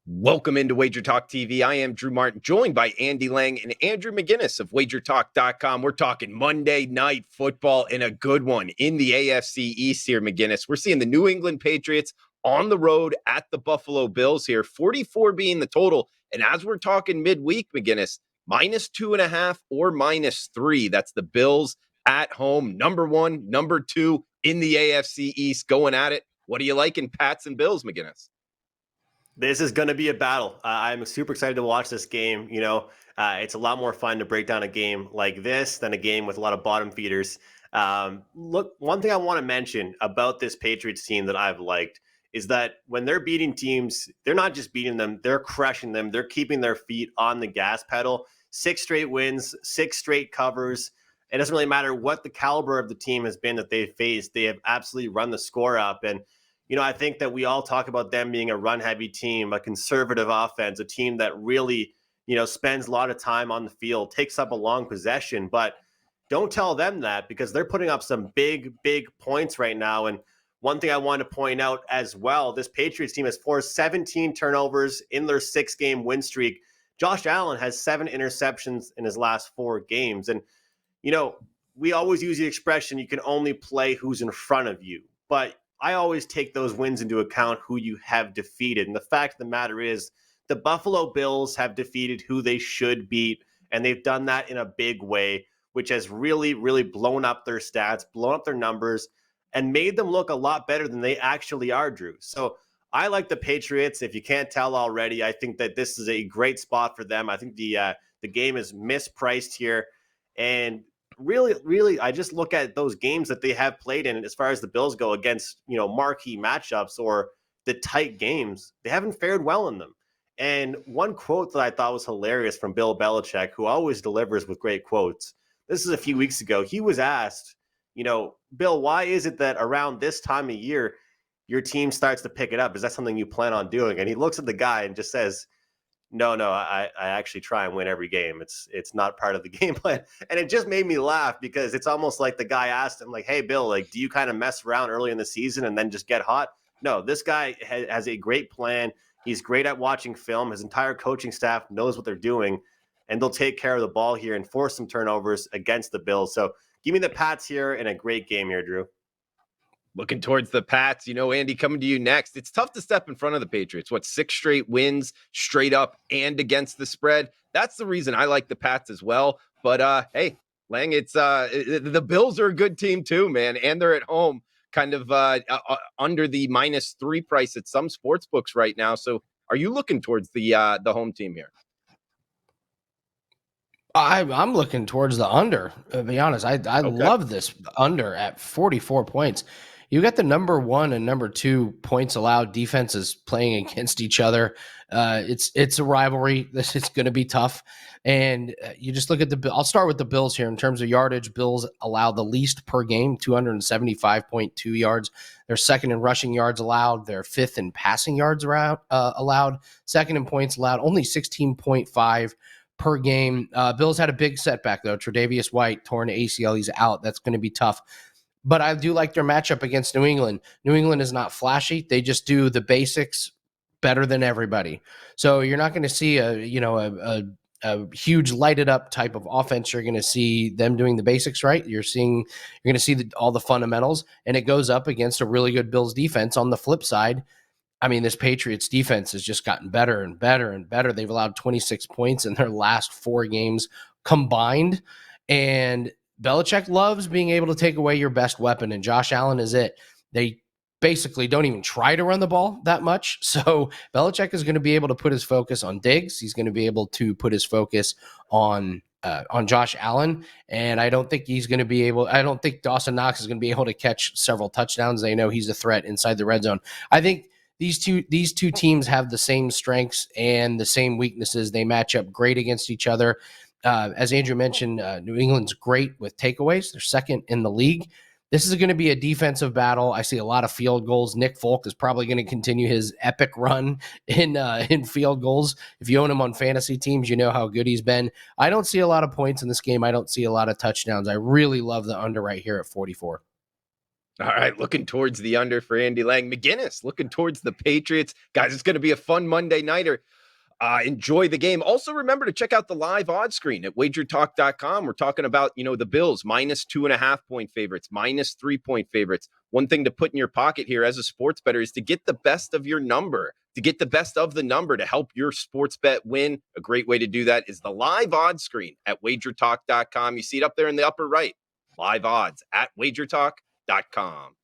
Welcome into WagerTalk TV. I am Drew Martin, joined by Andy Lang and Andrew McGinnis of WagerTalk.com. We're talking Monday Night Football in a good one in the AFC East here, McGinnis. We're seeing the New England Patriots on the road at the Buffalo Bills here, 44 being the total. And as we're talking midweek, McGinnis, -2.5 or -3. That's the Bills at home, number one, number two in the AFC East going at it. What do you like in Pats and Bills, McGinnis? This is going to be a battle. I'm super excited to watch this game. It's a lot more fun to break down a game like this than a game with a lot of bottom feeders. Look, one thing I want to mention about this Patriots team that I've liked is that when they're beating teams, they're not just beating them, they're crushing them. They're keeping their feet on the gas pedal. 6 straight wins, 6 straight covers. It doesn't really matter what the caliber of the team has been that they've faced. They have absolutely run the score up. And I think that we all talk about them being a run-heavy team, a conservative offense, a team that really, spends a lot of time on the field, takes up a long possession. But don't tell them that, because they're putting up some big, big points right now. And one thing I want to point out as well, this Patriots team has forced 17 turnovers in their 6-game win streak. Josh Allen has 7 interceptions in his last 4 games. And, we always use the expression, you can only play who's in front of you. But I always take those wins into account, who you have defeated. And the fact of the matter is, the Buffalo Bills have defeated who they should beat, and they've done that in a big way, which has really, really blown up their stats, blown up their numbers, and made them look a lot better than they actually are, Drew. So I like the Patriots. If you can't tell already, I think that this is a great spot for them. I think the game is mispriced here. And really, I just look at those games that they have played in, as far as the Bills go, against, marquee matchups or the tight games. They haven't fared well in them. And one quote that I thought was hilarious from Bill Belichick, who always delivers with great quotes. This is a few weeks ago. He was asked, Bill, why is it that around this time of year, your team starts to pick it up? Is that something you plan on doing? And he looks at the guy and just says, no, I actually try and win every game. It's not part of the game plan. And it just made me laugh, because it's almost like the guy asked him, like, hey, Bill, like, do you kind of mess around early in the season and then just get hot? No, this guy has a great plan. He's great at watching film. His entire coaching staff knows what they're doing, and they'll take care of the ball here and force some turnovers against the Bills. So give me the Pats here in a great game here, Drew. Looking towards the Pats, Andy, coming to you next. It's tough to step in front of the Patriots. 6 straight wins, straight up and against the spread. That's the reason I like the Pats as well. But hey, Lang, it's the Bills are a good team too, man, and they're at home, kind of under the -3 price at some sports books right now. So, are you looking towards the home team here? I'm looking towards the under. To be honest, I okay. Love this under at 44 points. You got the number 1 and number 2 points allowed defenses playing against each other. It's a rivalry. This is going to be tough. And you just look at I'll start with the Bills here in terms of yardage. Bills allow the least per game, 275.2 yards. They're second in rushing yards allowed. They're fifth in passing yards allowed. Second in points allowed, only 16.5 per game. Bills had a big setback, though. Tre'Davious White, torn ACL. He's out. That's going to be tough. But I do like their matchup against New England. New England is not flashy. They just do the basics better than everybody. So you're not going to see a huge lighted up type of offense. You're going to see them doing the basics right. You're going to see all the fundamentals, and it goes up against a really good Bills defense. On the flip side, I mean, this Patriots defense has just gotten better and better and better. They've allowed 26 points in their last 4 games combined. And Belichick loves being able to take away your best weapon, and Josh Allen is it. They basically don't even try to run the ball that much. So Belichick is going to be able to put his focus on Diggs. He's going to be able to put his focus on Josh Allen. And I don't think I don't think Dawson Knox is going to be able to catch several touchdowns. They know he's a threat inside the red zone. I think these two teams have the same strengths and the same weaknesses. They match up great against each other. As Andrew mentioned, New England's great with takeaways. They're second in the league. This is going to be a defensive battle. I see a lot of field goals. Nick Folk is probably going to continue his epic run in field goals. If you own him on fantasy teams, you know how good he's been. I don't see a lot of points in this game. I don't see a lot of touchdowns. I really love the under right here at 44. All right, looking towards the under for Andy Lang. McGinnis looking towards the Patriots. Guys, it's going to be a fun Monday nighter. Enjoy the game. Also, remember to check out the live odds screen at wagertalk.com. We're talking about, the Bills minus 2.5-point favorites, minus 3-point favorites. One thing to put in your pocket here as a sports bettor is to get the best of your number, to get the best of the number to help your sports bet win. A great way to do that is the live odds screen at wagertalk.com. You see it up there in the upper right. Live odds at wagertalk.com.